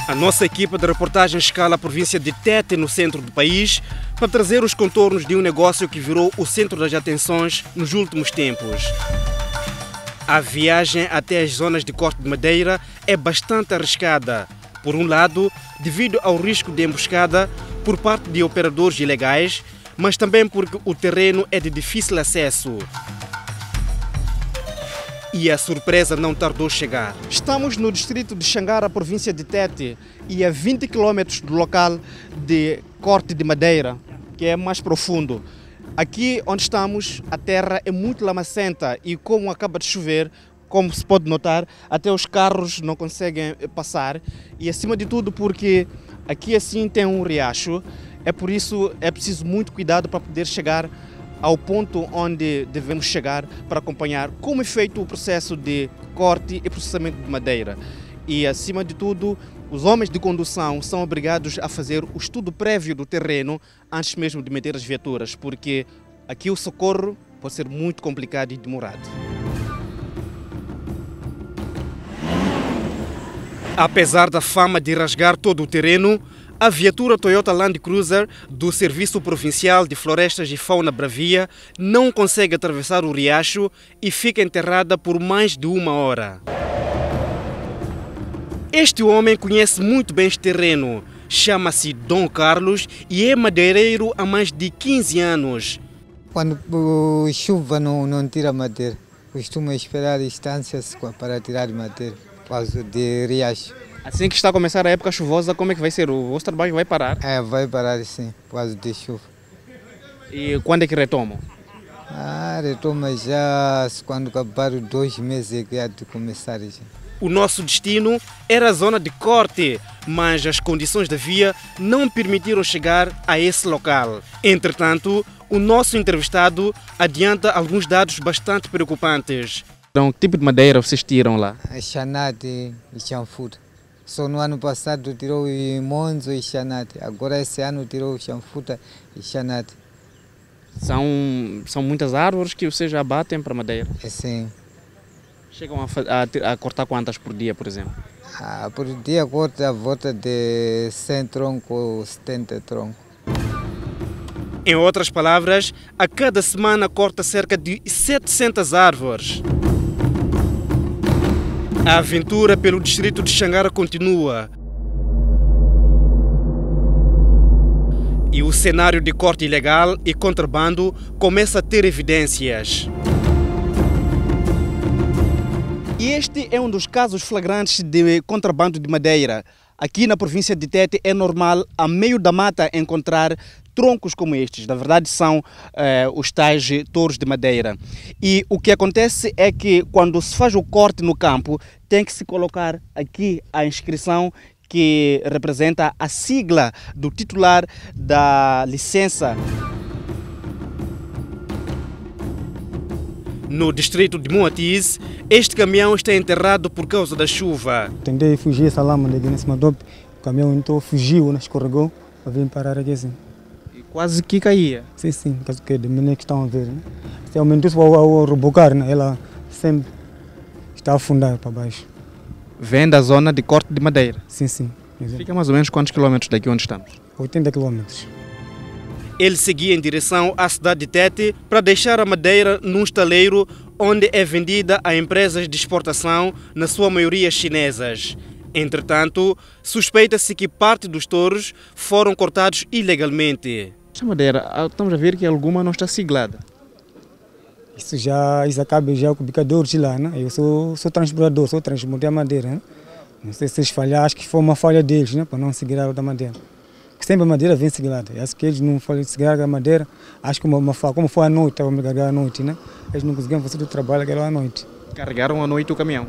A nossa equipa de reportagem escala a província de Tete, no centro do país, para trazer os contornos de um negócio que virou o centro das atenções nos últimos tempos. A viagem até as zonas de corte de madeira é bastante arriscada. Por um lado, devido ao risco de emboscada por parte de operadores ilegais, mas também porque o terreno é de difícil acesso. E a surpresa não tardou chegar. Estamos no distrito de Xangara, província de Tete, e a 20 km do local de corte de madeira, que é mais profundo. Aqui onde estamos, a terra é muito lamacenta e como acaba de chover, como se pode notar, até os carros não conseguem passar. E acima de tudo porque aqui assim tem um riacho, é por isso é preciso muito cuidado para poder chegar ao ponto onde devemos chegar para acompanhar como é feito o processo de corte e processamento de madeira. E, acima de tudo, os homens de condução são obrigados a fazer o estudo prévio do terreno antes mesmo de meter as viaturas, porque aqui o socorro pode ser muito complicado e demorado. Apesar da fama de rasgar todo o terreno, a viatura Toyota Land Cruiser do Serviço Provincial de Florestas e Fauna Bravia não consegue atravessar o riacho e fica enterrada por mais de 1 hora. Este homem conhece muito bem este terreno, chama-se Dom Carlos e é madeireiro há mais de 15 anos. Quando chuva não tira madeira, costuma esperar distâncias para tirar madeira, por causa de riacho. Assim que está a começar a época chuvosa, como é que vai ser? O vosso trabalho vai parar? Vai parar sim, por causa de chuva. E quando é que retomam? Retoma já quando acabar 2 meses que há de começar já. O nosso destino era a zona de corte, mas as condições da via não permitiram chegar a esse local. Entretanto, o nosso entrevistado adianta alguns dados bastante preocupantes. Então, que tipo de madeira vocês tiram lá? Xanate e chanfuta. Só no ano passado tirou monzo e xanate. Agora esse ano tirou chanfuta e xanate. São muitas árvores que vocês já abatem para madeira? Sim. Chegam a cortar quantas por dia, por exemplo? Por dia corta a volta de 100 troncos, 70 troncos. Em outras palavras, a cada semana corta cerca de 700 árvores. A aventura pelo distrito de Xangara continua. E o cenário de corte ilegal e contrabando começa a ter evidências. E este é um dos casos flagrantes de contrabando de madeira. Aqui na província de Tete é normal, a meio da mata, encontrar troncos como estes. Na verdade são os tais touros de madeira. E o que acontece é que quando se faz o corte no campo, tem que se colocar aqui a inscrição que representa a sigla do titular da licença. No distrito de Moatize, este caminhão está enterrado por causa da chuva. Tentei fugir essa lama daqui nesse madope, o caminhão então fugiu, escorregou, para vir parar aqui assim. E quase que caía? Sim, caso que de menino que estão a ver. Se aumentou ao rebocar, ela sempre está a afundar para baixo. Vem da zona de corte de madeira? Sim. Fica mais ou menos quantos quilômetros daqui onde estamos? 80 quilômetros. Ele seguia em direção à cidade de Tete para deixar a madeira num estaleiro onde é vendida a empresas de exportação, na sua maioria chinesas. Entretanto, suspeita-se que parte dos touros foram cortados ilegalmente. Esta madeira, estamos a ver que alguma não está siglada. Isso acaba já com o bicador de lá, né? Eu sou transportador, transportei a madeira, né? Não sei se eles falharam, acho que foi uma falha deles, né? Para não segurar a madeira. Porque sempre a madeira vem segurada. Acho que eles não foram segurar a madeira, acho que como foi à noite, estava a carregar à noite, né? Eles não conseguiam fazer o trabalho aquela à noite. Carregaram à noite o caminhão?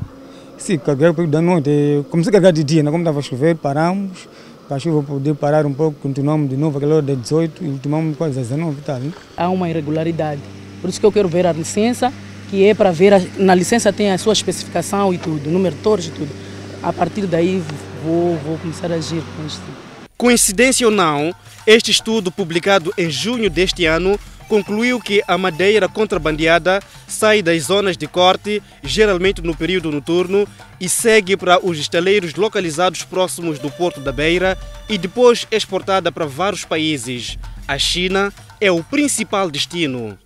Sim, carregaram da noite. Comecei a carregar de dia, né? Como estava a chover, paramos, para a chuva poder parar um pouco, continuamos de novo aquela hora de 18 e ultimamos quase às 19 e tal, né? Há uma irregularidade, por isso que eu quero ver a licença, que é para ver, na licença tem a sua especificação e tudo, número de touros e tudo. A partir daí vou começar a agir com isto. Coincidência ou não, este estudo publicado em junho deste ano concluiu que a madeira contrabandeada sai das zonas de corte, geralmente no período noturno, e segue para os estaleiros localizados próximos do Porto da Beira e depois exportada para vários países. A China é o principal destino.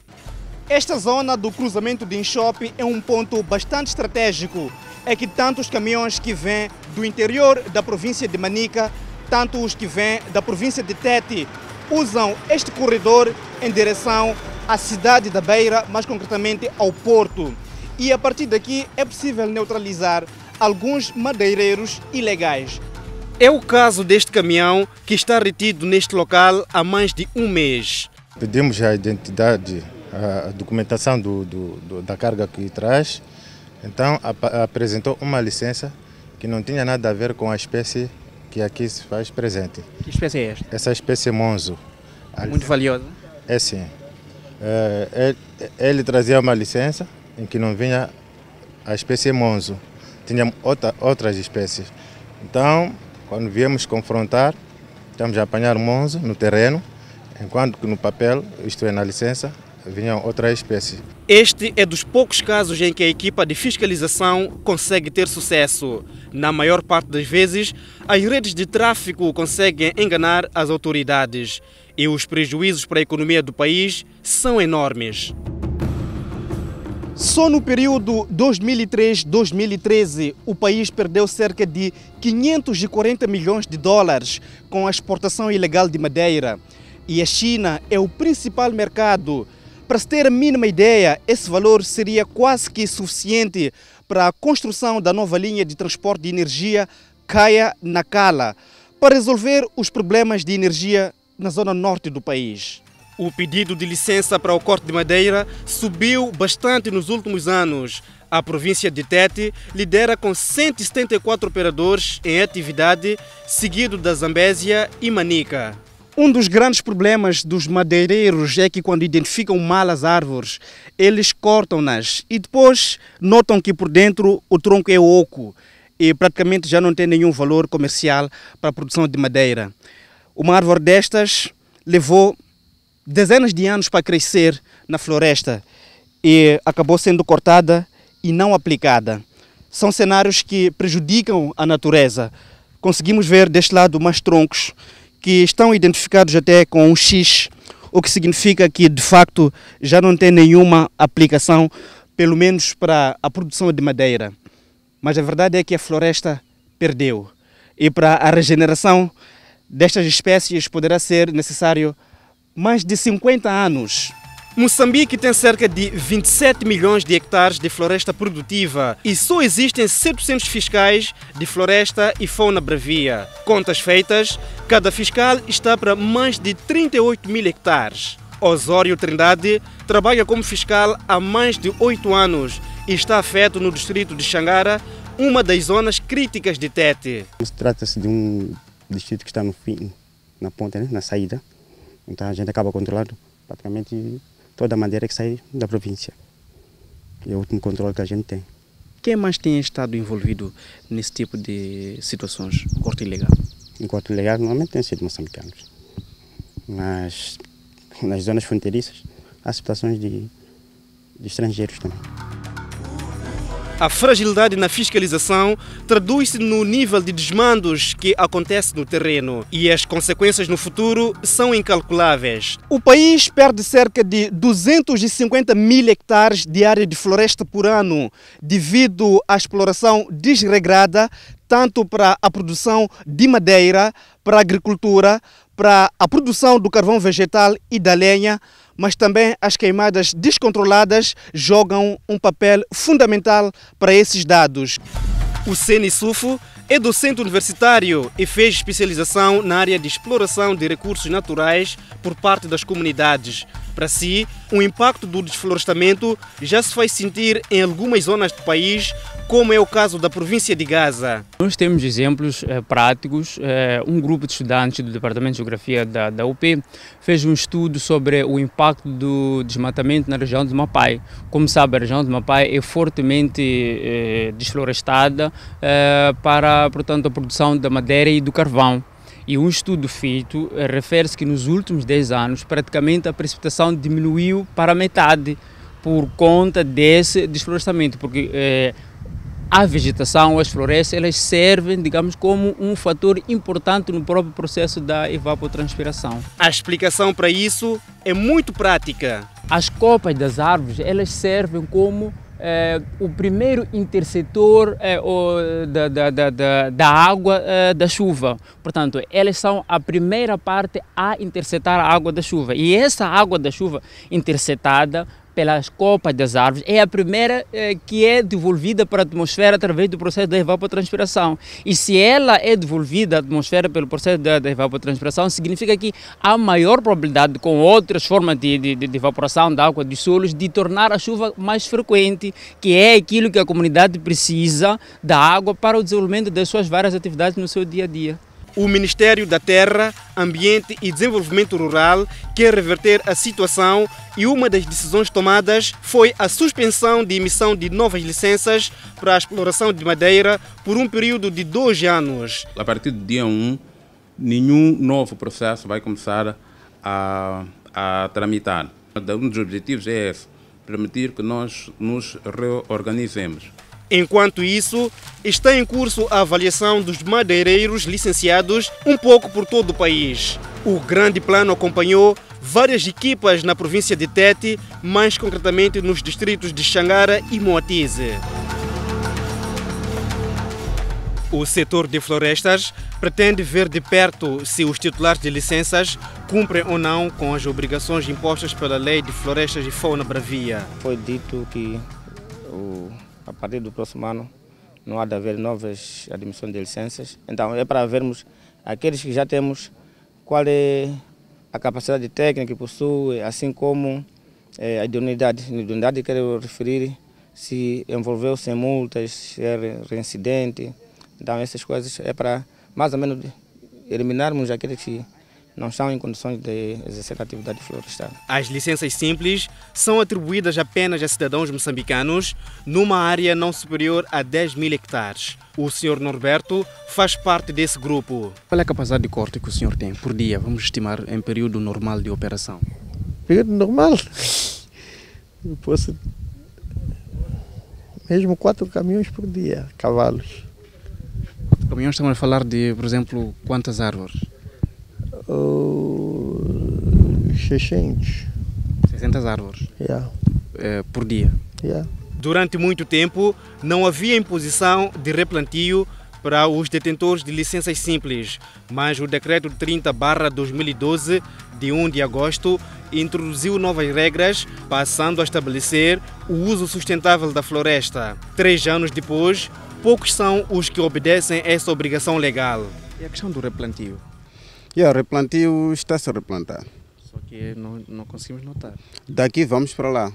Esta zona do cruzamento de Inchope é um ponto bastante estratégico. É que tanto os caminhões que vêm do interior da província de Manica, tanto os que vêm da província de Tete, usam este corredor em direção à cidade da Beira, mais concretamente ao Porto. E a partir daqui é possível neutralizar alguns madeireiros ilegais. É o caso deste caminhão que está retido neste local há mais de um mês. Pedimos a identidade, a documentação da carga que traz. Então apresentou uma licença que não tinha nada a ver com a espécie que aqui se faz presente. Que espécie é esta? Essa espécie é monzo. Muito valiosa? É sim. Ele trazia uma licença em que não vinha a espécie monzo. Tinha outras espécies. Então, quando viemos confrontar, estamos a apanhar monzo no terreno, enquanto que no papel, isto é na licença, vinham outras espécies. Este é dos poucos casos em que a equipa de fiscalização consegue ter sucesso. Na maior parte das vezes, as redes de tráfico conseguem enganar as autoridades e os prejuízos para a economia do país são enormes. Só no período 2003-2013, o país perdeu cerca de 540 milhões de dólares com a exportação ilegal de madeira. E a China é o principal mercado. Para se ter a mínima ideia, esse valor seria quase que suficiente para a construção da nova linha de transporte de energia Kaya-Nacala, para resolver os problemas de energia na zona norte do país. O pedido de licença para o corte de madeira subiu bastante nos últimos anos. A província de Tete lidera com 174 operadores em atividade, seguido da Zambésia e Manica. Um dos grandes problemas dos madeireiros é que quando identificam mal as árvores, eles cortam-nas e depois notam que por dentro o tronco é oco e praticamente já não tem nenhum valor comercial para a produção de madeira. Uma árvore destas levou dezenas de anos para crescer na floresta e acabou sendo cortada e não aplicada. São cenários que prejudicam a natureza. Conseguimos ver deste lado mais troncos que estão identificados até com um X, o que significa que de facto já não tem nenhuma aplicação, pelo menos para a produção de madeira. Mas a verdade é que a floresta perdeu e para a regeneração destas espécies poderá ser necessário mais de 50 anos. Moçambique tem cerca de 27 milhões de hectares de floresta produtiva e só existem 700 fiscais de floresta e fauna bravia. Contas feitas, cada fiscal está para mais de 38 mil hectares. Osório Trindade trabalha como fiscal há mais de 8 anos e está afeto no distrito de Xangara, uma das zonas críticas de Tete. Trata-se de um distrito que está no fim, na ponta, né, na saída. Então a gente acaba controlando praticamente toda a madeira que sai da província. É o último controle que a gente tem. Quem mais tem estado envolvido nesse tipo de situações, corte ilegal? Em corte ilegal normalmente tem sido moçambicanos. Mas nas zonas fronteiriças há situações de estrangeiros também. A fragilidade na fiscalização traduz-se no nível de desmandos que acontece no terreno e as consequências no futuro são incalculáveis. O país perde cerca de 250 mil hectares de área de floresta por ano devido à exploração desregrada, tanto para a produção de madeira, para a agricultura, para a produção do carvão vegetal e da lenha, mas também as queimadas descontroladas jogam um papel fundamental para esses dados. O Seni Sufo é docente universitário e fez especialização na área de exploração de recursos naturais por parte das comunidades. Para si, o impacto do desflorestamento já se faz sentir em algumas zonas do país, como é o caso da província de Gaza. Nós temos exemplos práticos. Um grupo de estudantes do Departamento de Geografia da UP fez um estudo sobre o impacto do desmatamento na região de Mapai. Como sabe, a região de Mapai é fortemente desflorestada para, portanto, a produção da madeira e do carvão. E um estudo feito refere-se que nos últimos 10 anos praticamente a precipitação diminuiu para metade por conta desse desflorestamento, porque a vegetação, as florestas, elas servem, digamos, como um fator importante no próprio processo da evapotranspiração. A explicação para isso é muito prática. As copas das árvores, elas servem como o primeiro interceptor da água da chuva. Portanto, elas são a primeira parte a interceptar a água da chuva. E essa água da chuva interceptada pelas copas das árvores é a primeira que é devolvida para a atmosfera através do processo da evapotranspiração. E se ela é devolvida à atmosfera pelo processo da evapotranspiração, significa que há maior probabilidade, com outras formas de evaporação da água dos solos, de tornar a chuva mais frequente, que é aquilo que a comunidade precisa da água para o desenvolvimento das suas várias atividades no seu dia a dia. O Ministério da Terra, Ambiente e Desenvolvimento Rural quer reverter a situação e uma das decisões tomadas foi a suspensão de emissão de novas licenças para a exploração de madeira por um período de 2 anos. A partir do dia 1, nenhum novo processo vai começar a tramitar. Um dos objetivos é esse, permitir que nós nos reorganizemos. Enquanto isso, está em curso a avaliação dos madeireiros licenciados um pouco por todo o país. O grande plano acompanhou várias equipas na província de Tete, mais concretamente nos distritos de Xangara e Moatize. O setor de florestas pretende ver de perto se os titulares de licenças cumprem ou não com as obrigações impostas pela Lei de Florestas e Fauna Bravia. Foi dito que a partir do próximo ano não há de haver novas admissões de licenças. Então é para vermos aqueles que já temos, qual é a capacidade técnica que possui, assim como a idoneidade. A idoneidade quero referir se envolveu-se em multas, se é reincidente. Então essas coisas é para mais ou menos eliminarmos aqueles que não estão em condições de exercer a atividade florestal. As licenças simples são atribuídas apenas a cidadãos moçambicanos numa área não superior a 10.000 hectares. O Sr. Norberto faz parte desse grupo. Qual é a capacidade de corte que o senhor tem por dia? Vamos estimar em período normal de operação. Período normal? Eu posso mesmo 4 caminhões por dia, cavalos. 4 caminhões, estamos a falar de, por exemplo, quantas árvores? 600. 600 árvores? Yeah. Por dia? Yeah. Durante muito tempo, não havia imposição de replantio para os detentores de licenças simples, mas o Decreto 30/2012, de 1 de agosto, introduziu novas regras, passando a estabelecer o uso sustentável da floresta. 3 anos depois, poucos são os que obedecem a essa obrigação legal. E a questão do replantio? O replantio está-se a replantar. Só que não conseguimos notar. Daqui vamos para lá.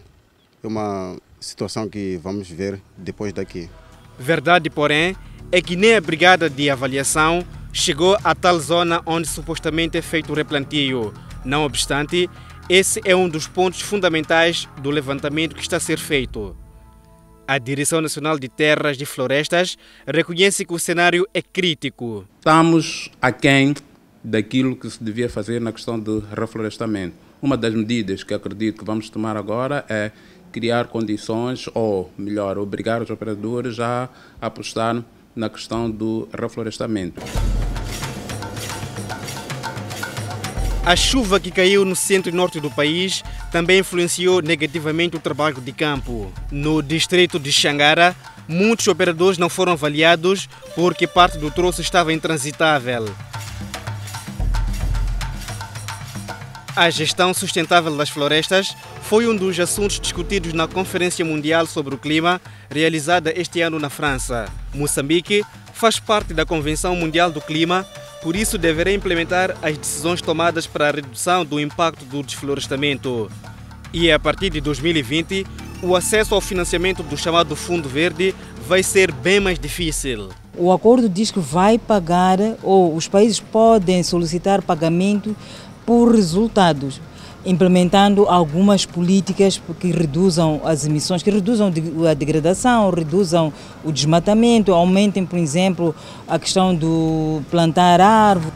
É uma situação que vamos ver depois daqui. Verdade, porém, é que nem a Brigada de Avaliação chegou a tal zona onde supostamente é feito o replantio. Não obstante, esse é um dos pontos fundamentais do levantamento que está a ser feito. A Direção Nacional de Terras e Florestas reconhece que o cenário é crítico. Estamos aquém daquilo que se devia fazer na questão do reflorestamento. Uma das medidas que acredito que vamos tomar agora é criar condições, ou melhor, obrigar os operadores a apostar na questão do reflorestamento. A chuva que caiu no centro e norte do país também influenciou negativamente o trabalho de campo. No distrito de Xangara, muitos operadores não foram avaliados porque parte do troço estava intransitável. A gestão sustentável das florestas foi um dos assuntos discutidos na Conferência Mundial sobre o Clima, realizada este ano na França. Moçambique faz parte da Convenção Mundial do Clima, por isso deverá implementar as decisões tomadas para a redução do impacto do desflorestamento. E a partir de 2020, o acesso ao financiamento do chamado Fundo Verde vai ser bem mais difícil. O acordo diz que vai pagar, ou os países podem solicitar pagamento por resultados, implementando algumas políticas que reduzam as emissões, que reduzam a degradação, reduzam o desmatamento, aumentem, por exemplo, a questão do plantar árvores.